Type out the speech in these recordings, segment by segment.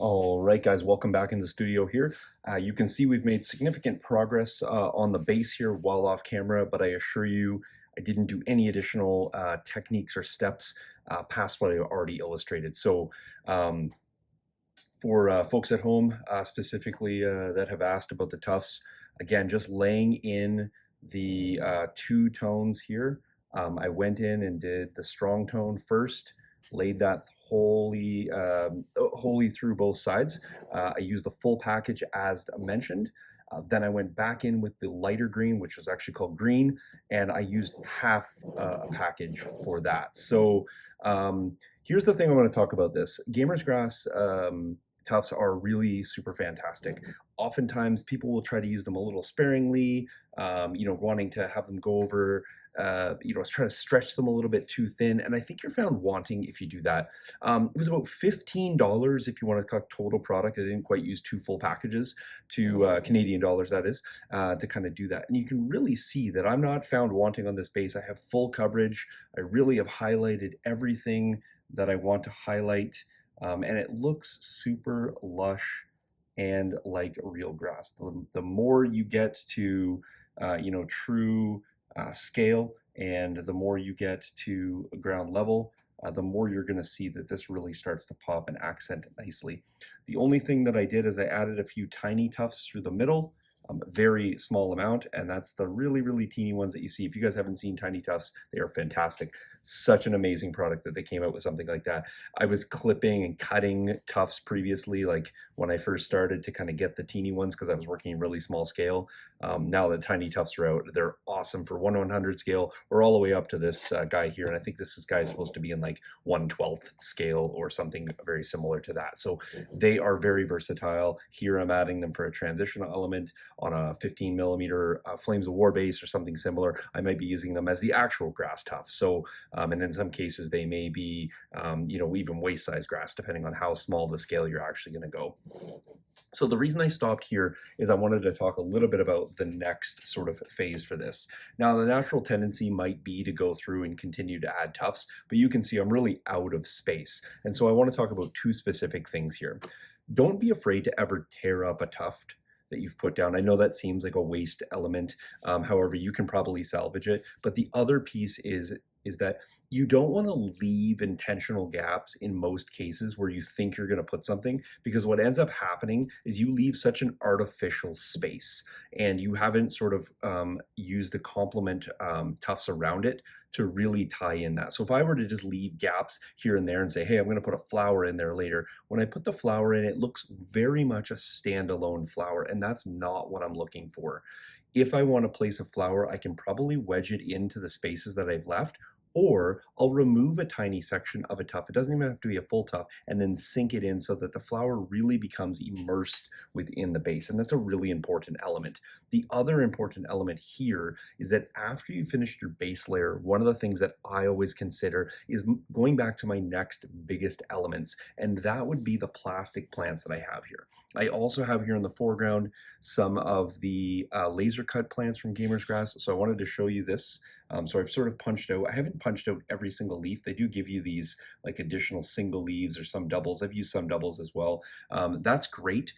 All right, guys, welcome back in the studio here. You can see we've made significant progress on the base here while off camera, but I assure you I didn't do any additional techniques or steps past what I already illustrated. So um, for folks at home, specifically that have asked about the tufts, again, just laying in the two tones here. I went in and did the strong tone first, laid that wholly through both sides. I used the full package as mentioned. Then I went back in with the lighter green, which was actually called green, and I used half a package for that. So here's the thing I want to talk about this. Gamer's Grass tufts are really super fantastic. Oftentimes people will try to use them a little sparingly, wanting to have them go over, try to stretch them a little bit too thin. And I think you're found wanting if you do that. It was about $15 if you want to cut total product. I didn't quite use two full packages to Canadian dollars, that is, to kind of do that. And you can really see that I'm not found wanting on this base. I have full coverage. I really have highlighted everything that I want to highlight. And it looks super lush and like real grass. The more you get to, true scale, and the more you get to ground level, the more you're going to see that this really starts to pop and accent it nicely. The only thing that I did is I added a few tiny tufts through the middle, very small amount, and that's the really, really teeny ones that you see. If you guys haven't seen tiny tufts, they are fantastic. Such an amazing product that they came out with something like that. I was clipping and cutting tufts previously, like when I first started, to kind of get the teeny ones because I was working really small scale. Now the tiny tufts are out. They're awesome for 1/100 scale. We're all the way up to this guy here, and I think this guy is supposed to be in like 1/12 scale or something very similar to that. So they are very versatile. Here I'm adding them for a transitional element on a 15 millimeter Flames of War base or something similar. I might be using them as the actual grass tuff. So, and in some cases they may be, even waist size grass, depending on how small the scale you're actually going to go. So the reason I stopped here is I wanted to talk a little bit about the next sort of phase for this. Now, the natural tendency might be to go through and continue to add tufts, but you can see I'm really out of space. And so I want to talk about two specific things here. Don't be afraid to ever tear up a tuft that you've put down. I know that seems like a waste element. However, you can probably salvage it. But the other piece is that you don't want to leave intentional gaps in most cases where you think you're going to put something, because what ends up happening is you leave such an artificial space and you haven't sort of used the complement tufts around it to really tie in that. So if I were to just leave gaps here and there and say, hey, I'm going to put a flower in there later, when I put the flower in, it looks very much a standalone flower, and that's not what I'm looking for. If I want to place a flower, I can probably wedge it into the spaces that I've left, or I'll remove a tiny section of a tuft. It doesn't even have to be a full tuft, and then sink it in so that the flower really becomes immersed within the base. And that's a really important element. The other important element here is that after you finished your base layer, one of the things that I always consider is going back to my next biggest elements, and that would be the plastic plants that I have here. I also have here in the foreground some of the laser cut plants from Gamer's Grass, so I wanted to show you this. So I've sort of punched out, I haven't punched out every single leaf. They do give you these like additional single leaves or some doubles. I've used some doubles as well. That's great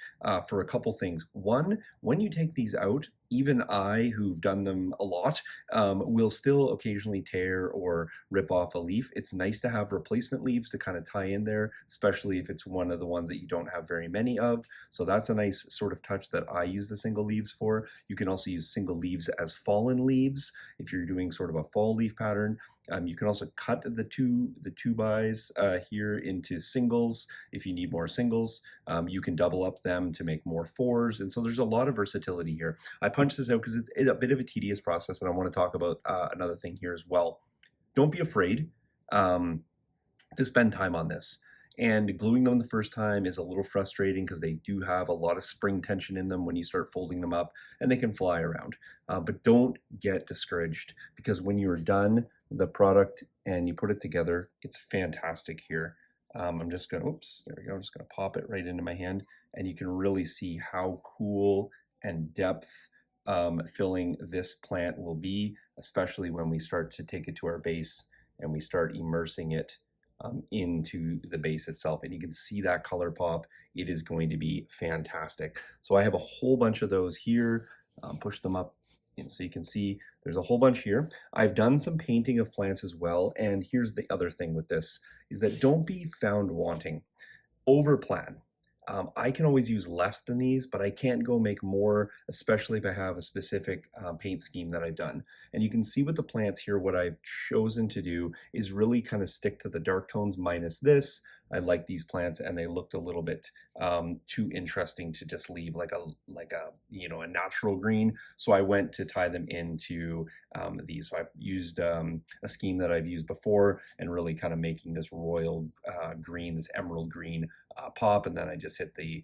for a couple things. One, when you take these out, even I, who've done them a lot, will still occasionally tear or rip off a leaf. It's nice to have replacement leaves to kind of tie in there, especially if it's one of the ones that you don't have very many of. So that's a nice sort of touch that I use the single leaves for. You can also use single leaves as fallen leaves if you're doing sort of a fall leaf pattern. You can also cut the two bys here into singles if you need more singles. You can double up them to make more fours, and so there's a lot of versatility here. I punched this out because it's a bit of a tedious process, and I want to talk about another thing here as well. Don't be afraid to spend time on this. And gluing them the first time is a little frustrating because they do have a lot of spring tension in them when you start folding them up, and they can fly around. But don't get discouraged, because when you're done the product and you put it together, it's fantastic here. I'm just gonna, oops, there we go. I'm just gonna pop it right into my hand, and you can really see how cool and depth filling this plant will be, especially when we start to take it to our base and we start immersing it into the base itself. And you can see that color pop. It is going to be fantastic. So I have a whole bunch of those here. Push them up and so you can see there's a whole bunch here. I've done some painting of plants as well. And here's the other thing with this is that don't be found wanting. Over plan. I can always use less than these, but I can't go make more, especially if I have a specific paint scheme that I've done. And you can see with the plants here, what I've chosen to do is really kind of stick to the dark tones minus this. I like these plants and they looked a little bit too interesting to just leave like a you know, a natural green. So I went to tie them into these. So I've used a scheme that I've used before and really kind of making this royal green, this emerald green pop, and then I just hit the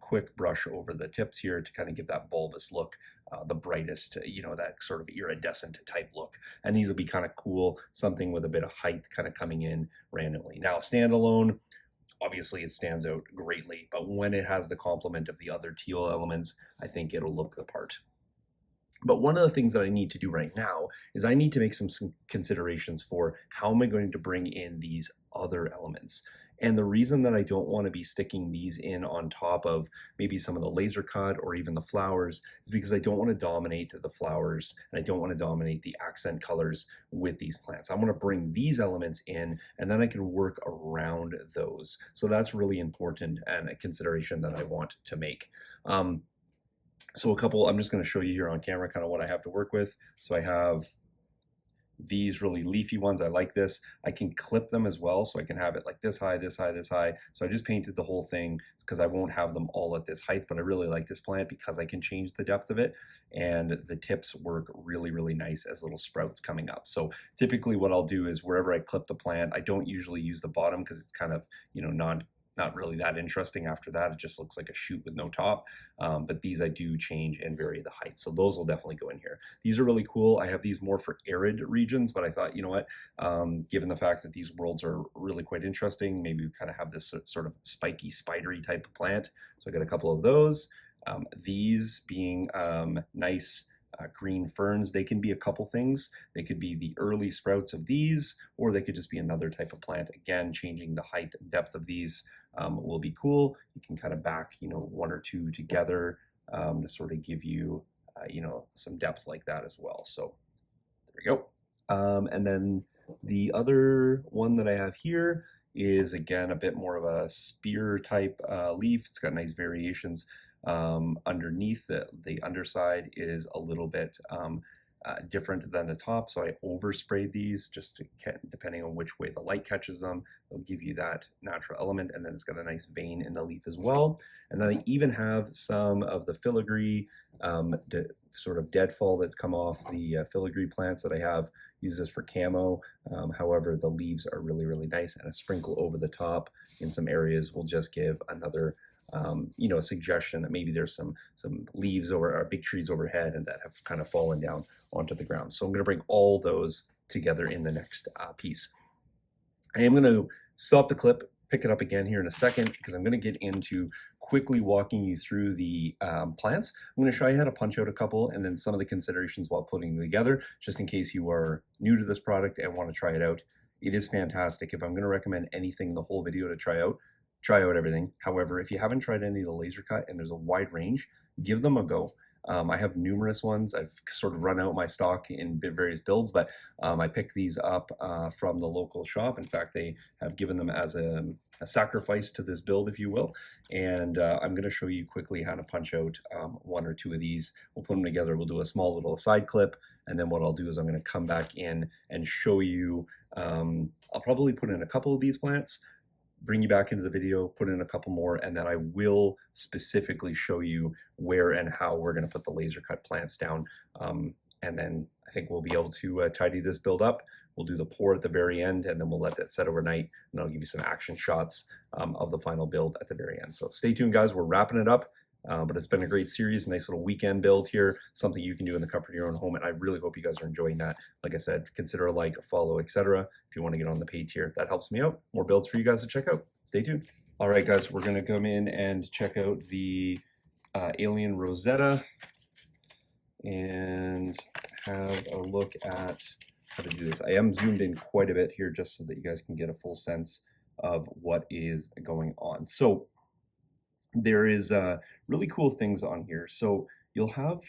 quick brush over the tips here to kind of give that bulbous look, the brightest, you know, that sort of iridescent type look. And these will be kind of cool, something with a bit of height kind of coming in randomly. Now, standalone, obviously it stands out greatly, but when it has the complement of the other teal elements, I think it'll look the part. But one of the things that I need to do right now is I need to make some considerations for how am I going to bring in these other elements. And the reason that I don't want to be sticking these in on top of maybe some of the laser cut or even the flowers is because I don't want to dominate the flowers and I don't want to dominate the accent colors with these plants. I want to bring these elements in and then I can work around those. So that's really important and a consideration that I want to make. So I'm just going to show you here on camera kind of what I have to work with. So I have these really leafy ones. I like this. I can clip them as well, so I can have it like this high, this high, this high. So I just painted the whole thing because I won't have them all at this height, but I really like this plant because I can change the depth of it, and the tips work really, really nice as little sprouts coming up. So typically what I'll do is wherever I clip the plant, I don't usually use the bottom because it's kind of, you know, not really that interesting after that. It just looks like a shoot with no top. But these I do change and vary the height. So those will definitely go in here. These are really cool. I have these more for arid regions, but I thought, you know what, given the fact that these worlds are really quite interesting, maybe we kind of have this sort of spiky, spidery type of plant. So I got a couple of those. These being nice green ferns, they can be a couple things. They could be the early sprouts of these, or they could just be another type of plant. Again, changing the height and depth of these will be cool. You can kind of back, you know, one or two together to sort of give you, you know, some depth like that as well. So there we go. And then the other one that I have here is, again, a bit more of a spear type leaf. It's got nice variations. Underneath the underside is a little bit different than the top, so I oversprayed these just to depending on which way the light catches them. They'll give you that natural element, and then it's got a nice vein in the leaf as well. And then I even have some of the filigree, sort of deadfall that's come off the filigree plants that I have. Use this for camo. However, the leaves are really, really nice, and a sprinkle over the top in some areas will just give another you know, a suggestion that maybe there's some leaves or big trees overhead and that have kind of fallen down onto the ground. So I'm going to bring all those together in the next piece. I am going to stop the clip, pick it up again here in a second because I'm going to get into quickly walking you through the plants. I'm going to show you how to punch out a couple and then some of the considerations while putting them together, just in case you are new to this product and want to try it out. It is fantastic. If I'm going to recommend anything in the whole video to try out everything. However, if you haven't tried any of the laser cut and there's a wide range, give them a go. I have numerous ones. I've sort of run out my stock in various builds, but I picked these up from the local shop. In fact, they have given them as a sacrifice to this build, if you will. And I'm going to show you quickly how to punch out one or two of these. We'll put them together. We'll do a small little side clip. And then what I'll do is I'm going to come back in and show you. I'll probably put in a couple of these plants, bring you back into the video, put in a couple more, and then I will specifically show you where and how we're going to put the laser cut plants down. And then I think we'll be able to tidy this build up. We'll do the pour at the very end, and then we'll let that set overnight, and I'll give you some action shots of the final build at the very end. So stay tuned, guys. We're wrapping it up. But it's been a great series, nice little weekend build here, something you can do in the comfort of your own home, and I really hope you guys are enjoying that. Like I said, consider a like, a follow, etc. if you want to get on the paid tier. That helps me out. More builds for you guys to check out. Stay tuned. All right, guys, we're going to come in and check out the Alien Rosetta and have a look at how to do this. I am zoomed in quite a bit here just so that you guys can get a full sense of what is going on. So there is really cool things on here. So you'll have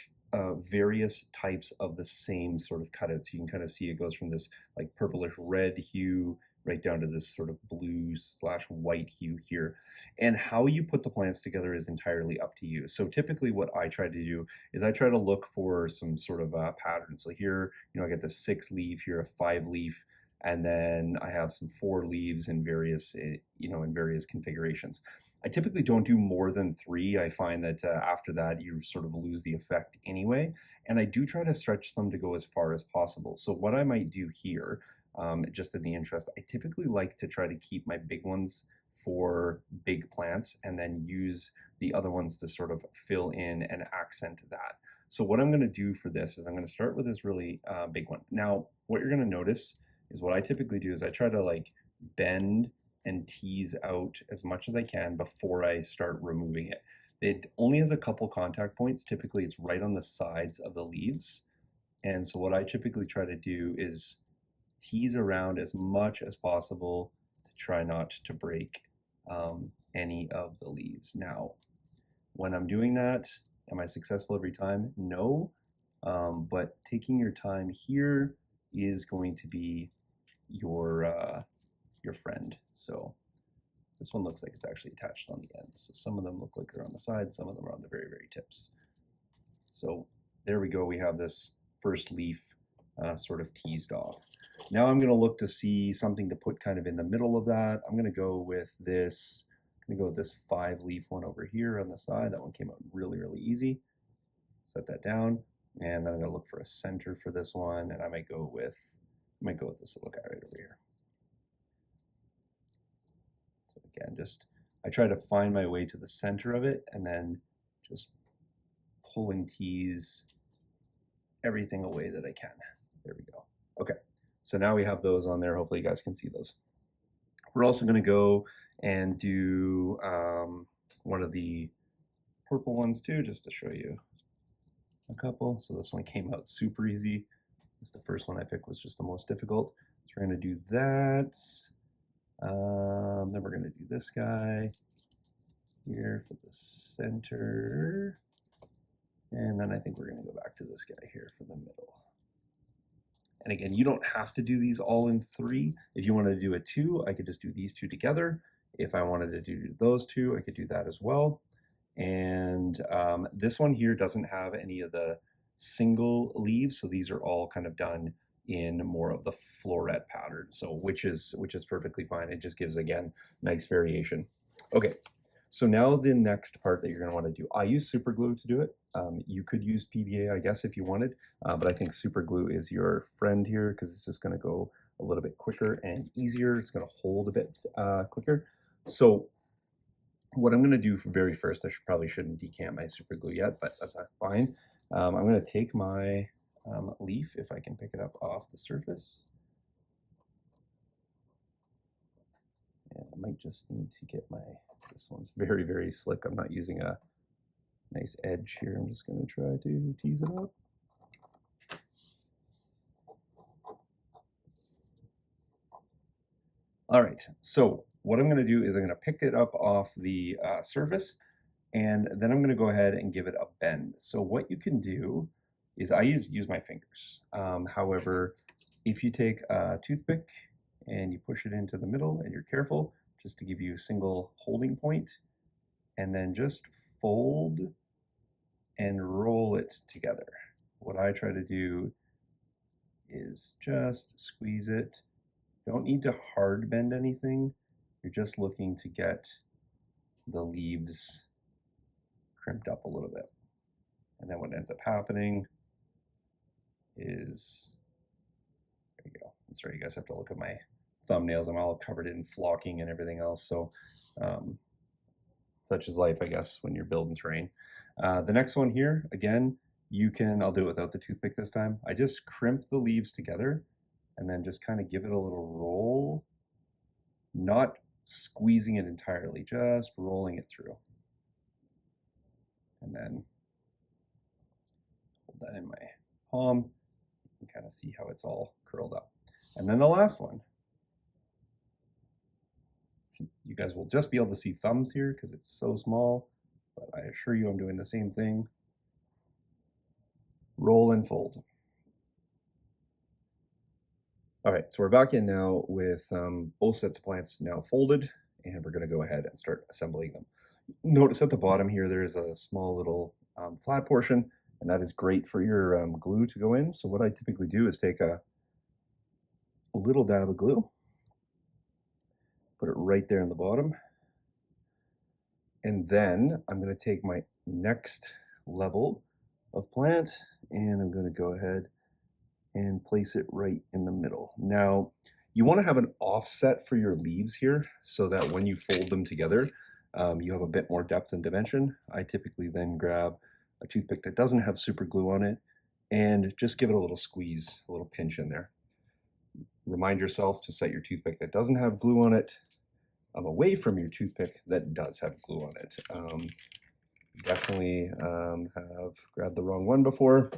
various types of the same sort of cutouts. You can kind of see it goes from this like purplish red hue right down to this sort of blue slash white hue here. And how you put the plants together is entirely up to you. So typically what I try to do is I try to look for some sort of pattern. So here, I get the 6 leaf here, a 5 leaf, and then I have some 4 leaves in various, in various configurations. I typically don't do more than 3. I find that after that, you sort of lose the effect anyway. And I do try to stretch them to go as far as possible. So what I might do here, just in the interest, I typically like to try to keep my big ones for big plants and then use the other ones to sort of fill in and accent that. So what I'm going to do for this is I'm going to start with this really big one. Now, what you're going to notice is what I typically do is I try to like bend and tease out as much as I can before I start removing it. It only has a couple contact points. Typically it's right on the sides of the leaves. And so what I typically try to do is tease around as much as possible to try not to break any of the leaves. Now, when I'm doing that, am I successful every time? No, but taking your time here is going to be your friend. So this one looks like it's actually attached on the ends. So some of them look like they're on the side, some of them are on the very, very tips. So there we go. We have this first leaf sort of teased off. Now I'm going to look to see something to put kind of in the middle of that. I'm going to go with this. I'm going to go with this 5 leaf one over here on the side. That one came out really, really easy. Set that down, and then I'm going to look for a center for this one, and I might go with this little guy right over here. So again, I try to find my way to the center of it and then just pull and tease everything away that I can. There we go. Okay, so now we have those on there. Hopefully you guys can see those. We're also going to go and do one of the purple ones too, just to show you a couple. So this one came out super easy. The first one I picked was just the most difficult. So we're going to do that. Then we're going to do this guy here for the center. And then I think we're going to go back to this guy here for the middle. And again, you don't have to do these all in 3. If you wanted to do a 2, I could just do these 2 together. If I wanted to do those 2, I could do that as well. And this one here doesn't have any of the single leaves, so these are all kind of done in more of the floret pattern, so which is perfectly fine. It just gives, again, nice variation. Okay, so now the next part that you're going to want to do, I use super glue to do it. You could use PVA, I guess, if you wanted, but I think super glue is your friend here because it's just going to go a little bit quicker and easier. It's going to hold a bit quicker. So what I'm going to do very first, I probably shouldn't decant my super glue yet, but that's fine. I'm going to take my leaf, if I can pick it up off the surface. And I might just need to get this one's very, very slick. I'm not using a nice edge here. I'm just going to try to tease it up. All right, so what I'm going to do is I'm going to pick it up off the surface, and then I'm going to go ahead and give it a bend. So what you can do is I use my fingers. However, if you take a toothpick and you push it into the middle and you're careful, just to give you a single holding point, and then just fold and roll it together. What I try to do is just squeeze it. Don't need to hard bend anything. You're just looking to get the leaves crimped up a little bit. And then what ends up happening is, there you go. I'm sorry, you guys have to look at my thumbnails. I'm all covered in flocking and everything else. So such is life, I guess, when you're building terrain. The next one here, again, I'll do it without the toothpick this time. I just crimp the leaves together and then just kind of give it a little roll, not squeezing it entirely, just rolling it through. And then hold that in my palm and kind of see how it's all curled up. And then the last one. You guys will just be able to see thumbs here because it's so small, but I assure you I'm doing the same thing. Roll and fold. All right, so we're back in now with both sets of plants now folded, and we're going to go ahead and start assembling them. Notice at the bottom here there is a small little flat portion, and that is great for your glue to go in. So what I typically do is take a little dab of glue, put it right there in the bottom, and then I'm going to take my next level of plant and I'm going to go ahead and place it right in the middle. Now, you want to have an offset for your leaves here so that when you fold them together, you have a bit more depth and dimension. I typically then grab a toothpick that doesn't have super glue on it and just give it a little squeeze, a little pinch in there. Remind yourself to set your toothpick that doesn't have glue on it away from your toothpick that does have glue on it. Definitely have grabbed the wrong one before.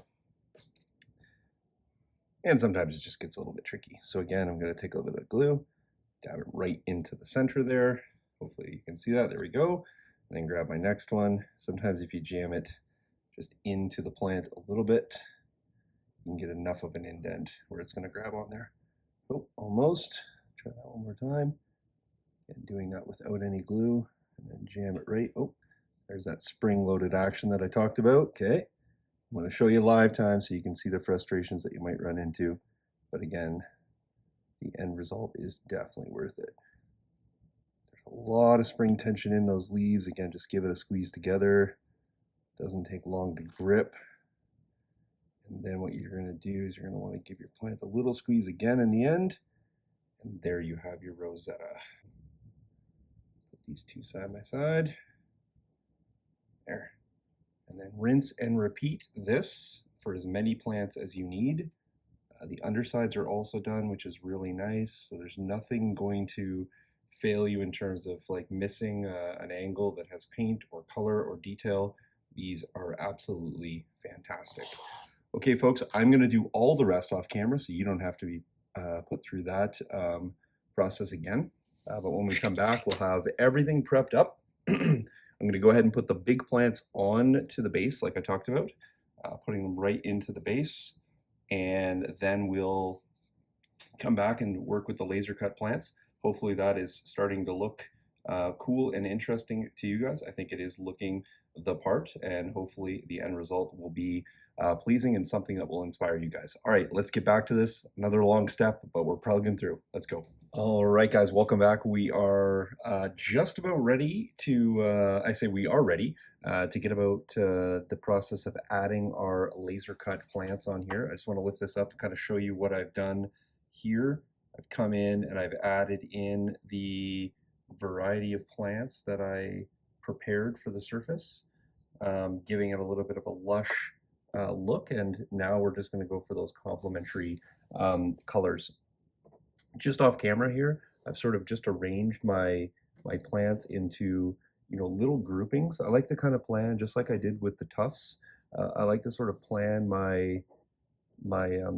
And sometimes it just gets a little bit tricky. So again, I'm going to take a little bit of glue, dab it right into the center there. Hopefully you can see that. There we go. And then grab my next one. Sometimes if you jam it just into the plant a little bit, you can get enough of an indent where it's going to grab on there. Oh, almost. Try that one more time. And doing that without any glue. And then jam it right. Oh, there's that spring-loaded action that I talked about. Okay. I'm going to show you live time so you can see the frustrations that you might run into. But again, the end result is definitely worth it. There's a lot of spring tension in those leaves. Again, just give it a squeeze together. Doesn't take long to grip. And then what you're going to do is you're going to want to give your plant a little squeeze again in the end. And there you have your rosetta. Put these two side by side. There. And then rinse and repeat this for as many plants as you need. The undersides are also done, which is really nice. So there's nothing going to fail you in terms of like missing an angle that has paint or color or detail. These are absolutely fantastic. Okay, folks, I'm going to do all the rest off camera so you don't have to be put through that process again. But when we come back, we'll have everything prepped up. I'm going to go ahead and put the big plants on to the base like I talked about, putting them right into the base. And then we'll come back and work with the laser cut plants. Hopefully that is starting to look cool and interesting to you guys. I think it is looking the part, and hopefully the end result will be pleasing and something that will inspire you guys. All right, let's get back to this. Another long step, but we're plugging through. Let's go. All right, guys, welcome back. We are just about ready to, I say we are ready to get about the process of adding our laser cut plants on here. I just want to lift this up to kind of show you what I've done here. I've come in and I've added in the variety of plants that I prepared for the surface, giving it a little bit of a lush look. And now we're just going to go for those complementary colors. Just off camera here, I've sort of just arranged my plants into, you know, little groupings. I like to kind of plan, just like I did with the tufts. I like to sort of plan my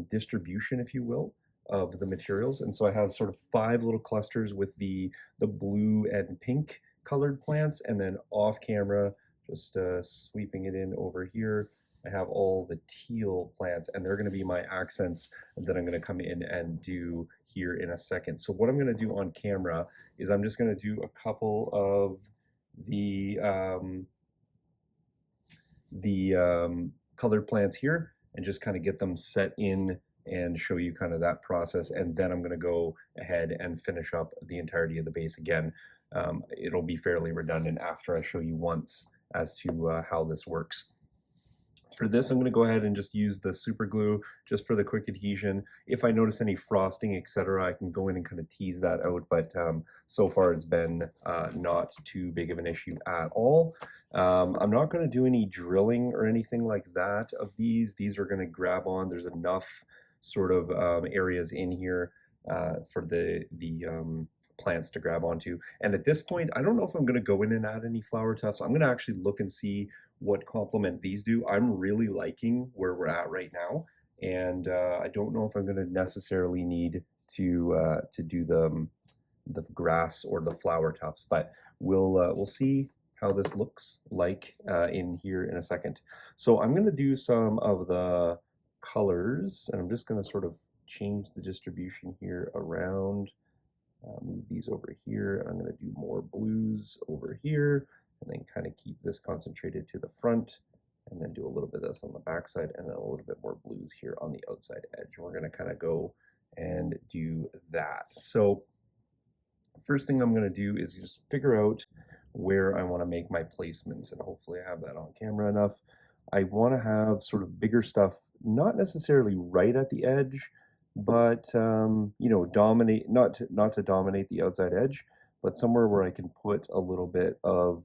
distribution, if you will, of the materials. And so I have sort of 5 little clusters with the blue and pink colored plants, and then off camera, just sweeping it in over here, I have all the teal plants, and they're going to be my accents that I'm going to come in and do here in a second. So what I'm going to do on camera is I'm just going to do a couple of the colored plants here and just kind of get them set in and show you kind of that process. And then I'm going to go ahead and finish up the entirety of the base again. It'll be fairly redundant after I show you once as to how this works. For this, I'm going to go ahead and just use the super glue just for the quick adhesion. If I notice any frosting, etc., I can go in and kind of tease that out, but so far it's been not too big of an issue at all. I'm not going to do any drilling or anything like that of these. These are going to grab on. There's enough sort of areas in here for the plants to grab onto. And at this point, I don't know if I'm going to go in and add any flower tufts. I'm going to actually look and see what complement these do. I'm really liking where we're at right now, and I don't know if I'm going to necessarily need to do the grass or the flower tufts, but we'll see how this looks like in here in a second. So I'm going to do some of the colors, and I'm just going to sort of change the distribution here around. Move these over here. I'm going to do more blues over here, and then kind of keep this concentrated to the front, and then do a little bit of this on the back side, and then a little bit more blues here on the outside edge. We're going to kind of go and do that. So first thing I'm going to do is just figure out where I want to make my placements, and hopefully I have that on camera enough. I want to have sort of bigger stuff, not necessarily right at the edge, but you know, dominate, not to dominate the outside edge, but somewhere where I can put a little bit of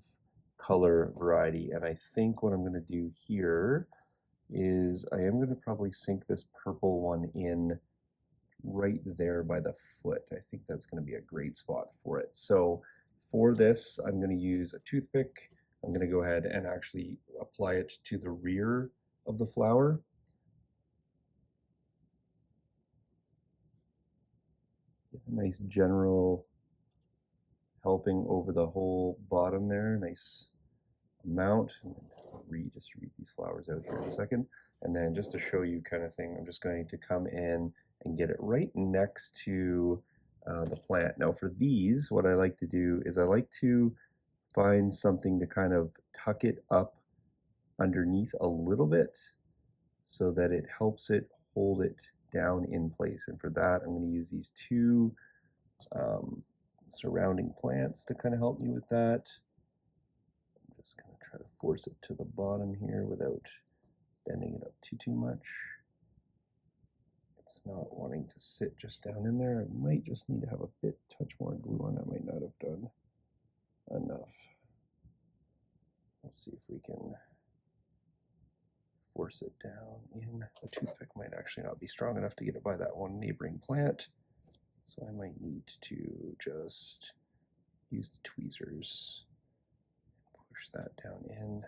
color variety. And I think what I'm going to do here is I am going to probably sink this purple one in right there by the foot. I think that's going to be a great spot for it. So for this, I'm going to use a toothpick. I'm going to go ahead and actually apply it to the rear of the flower. Get a nice general helping over the whole bottom there. Nice amount. I'll redistribute these flowers out here in a second. And then just to show you kind of thing, I'm just going to come in and get it right next to the plant. Now for these, what I like to do is I like to find something to kind of tuck it up underneath a little bit so that it helps it hold it down in place. And for that, I'm going to use these two surrounding plants to kind of help me with that. I'm just going to try to force it to the bottom here without bending it up too much. It's not wanting to sit just down in there. I might just need to have a touch more glue on. I might not have done enough. Let's see if we can force it down in. The toothpick might actually not be strong enough to get it by that one neighboring plant. So I might need to just use the tweezers, push that down in.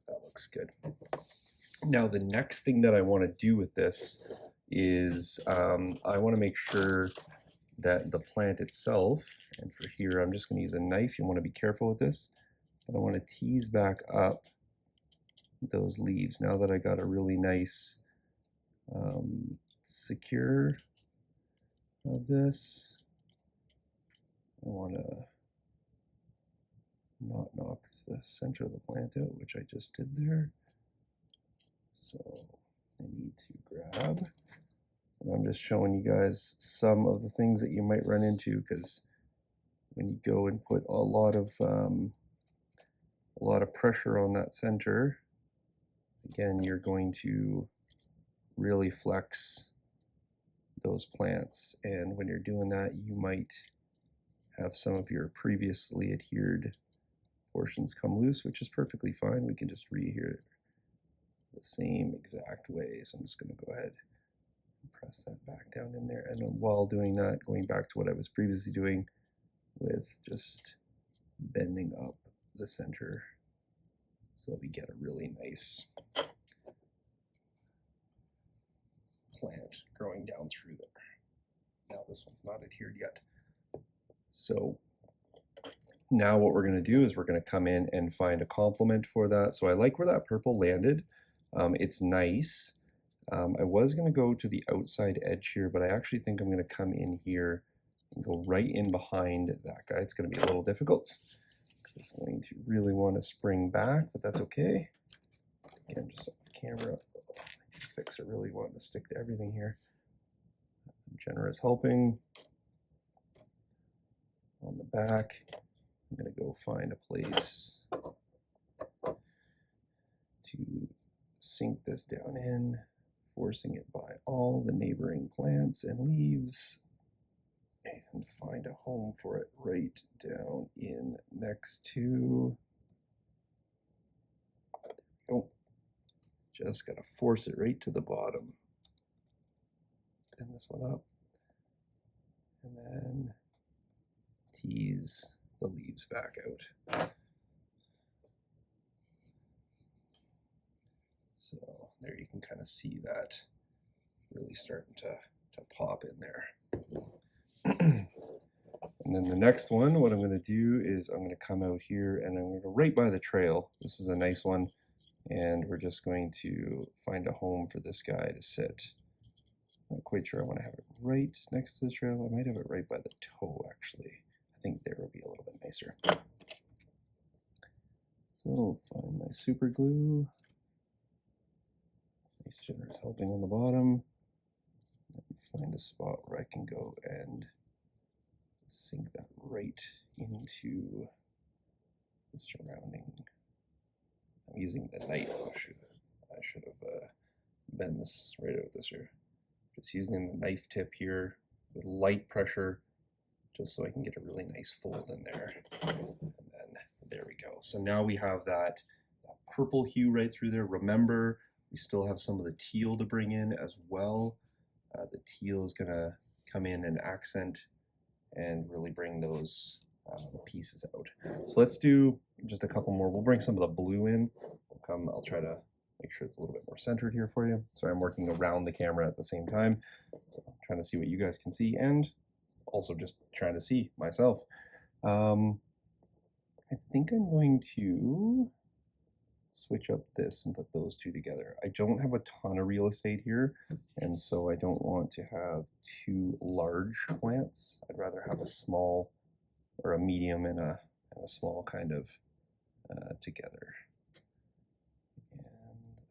That looks good. Now the next thing that I want to do with this is I want to make sure that the plant itself, and for here I'm just going to use a knife. You want to be careful with this, but I want to tease back up those leaves. Now that I got a really nice secure of this, I want to not knock the center of the plant out, which I just did there. So I need to grab, and I'm just showing you guys some of the things that you might run into, because when you go and put a lot of pressure on that center, again, you're going to really flex those plants, and when you're doing that, you might have some of your previously adhered portions come loose, which is perfectly fine. We can just readhere it the same exact way. So I'm just going to go ahead and press that back down in there, and while doing that, going back to what I was previously doing with just bending up the center so that we get a really nice plant growing down through there. Now this one's not adhered yet. So now what we're going to do is we're going to come in and find a complement for that. So I like where that purple landed. It's nice. I was going to go to the outside edge here, but I actually think I'm going to come in here and go right in behind that guy. It's going to be a little difficult because it's going to really want to spring back, but that's okay. Again, just off camera. Toothpicks are really wanting to stick to everything here. Generous helping on the back. I'm going to go find a place to sink this down in, forcing it by all the neighboring plants and leaves, and find a home for it right down in next to, oh, just got to force it right to the bottom. Bend this one up, and then tease the leaves back out. So there you can kind of see that really starting to pop in there. And then the next one, what I'm going to do is I'm going to come out here and I'm going to go right by the trail. This is a nice one. And we're just going to find a home for this guy to sit. Not quite sure I want to have it right next to the trail. I might have it right by the toe, actually. I think there will be a little bit nicer. So find my super glue. Nice generous helping on the bottom. Find a spot where I can go and sink that right into the surrounding. I'm using the knife. I should have bent this right out this here. Just using the knife tip here with light pressure, just so I can get a really nice fold in there. And then there we go. So now we have that purple hue right through there. Remember, we still have some of the teal to bring in as well. The teal is going to come in and accent and really bring those pieces out. So let's do just a couple more. We'll bring some of the blue in. I'll try to make sure it's a little bit more centered here for you. Sorry, I'm working around the camera at the same time. So I'm trying to see what you guys can see and also just trying to see myself. I think I'm going to switch up this and put those two together. I don't have a ton of real estate here, and so I don't want to have two large plants. I'd rather have a small or a medium and a small kind of together. And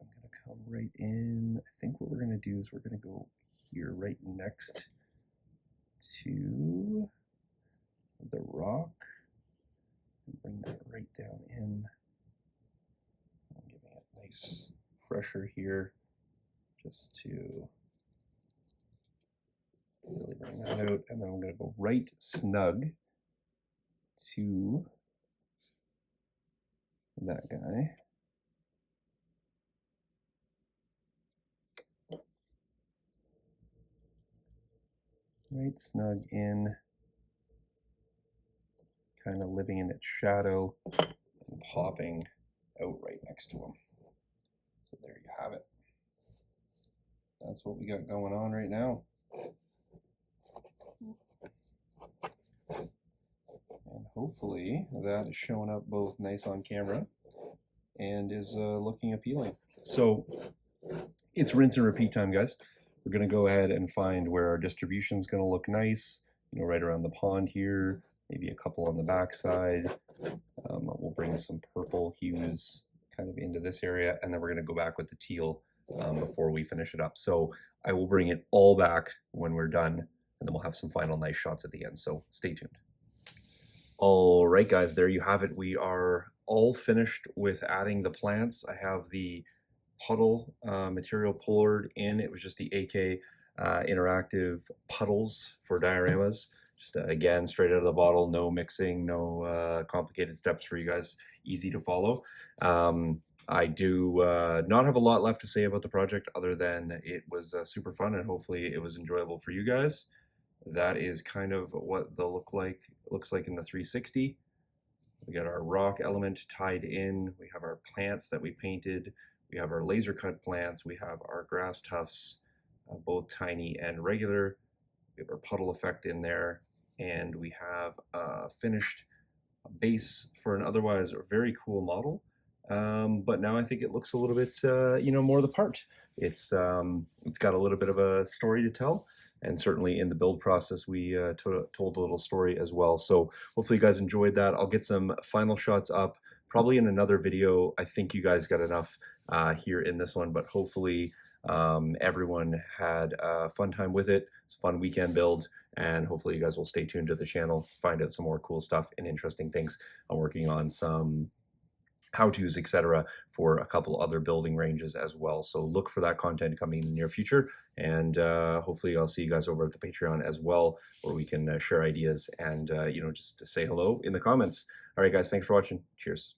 I'm going to come right in. I think what we're going to do is we're going to go here right next to the rock and bring that right down in. I'm giving it nice pressure here just to really bring that out. And then I'm going to go right snug to that guy. Right snug in, kind of living in its shadow and popping out right next to him. So there you have it. That's what we got going on right now. And hopefully that is showing up both nice on camera and is looking appealing. So it's rinse and repeat time, guys. We're going to go ahead and find where our distribution is going to look nice, you know, right around the pond here, maybe a couple on the back side. We'll bring some purple hues kind of into this area, and then we're going to go back with the teal before we finish it up. So I will bring it all back when we're done, and then we'll have some final nice shots at the end. So stay tuned. All right, guys, there you have it. We are all finished with adding the plants. I have the puddle material poured in. It was just the AK interactive puddles for dioramas. Just again, straight out of the bottle, no mixing, no complicated steps for you guys, easy to follow. I do not have a lot left to say about the project other than it was super fun and hopefully it was enjoyable for you guys. That is kind of what they'll looks like in the 360. We got our rock element tied in. We have our plants that we painted. We have our laser cut plants. We have our grass tufts, both tiny and regular. We have our puddle effect in there. And we have a finished base for an otherwise very cool model. But now I think it looks a little bit, you know, more the part. It's got a little bit of a story to tell. And certainly in the build process, we told a little story as well. So hopefully you guys enjoyed that. I'll get some final shots up probably in another video. I think you guys got enough here in this one, but hopefully everyone had a fun time with it. It's a fun weekend build, and hopefully you guys will stay tuned to the channel, find out some more cool stuff and interesting things. I'm working on some how-tos, etc., for a couple other building ranges as well. So look for that content coming in the near future, and hopefully I'll see you guys over at the Patreon as well, where we can share ideas and you know, just say hello in the comments. All right, guys, thanks for watching. Cheers.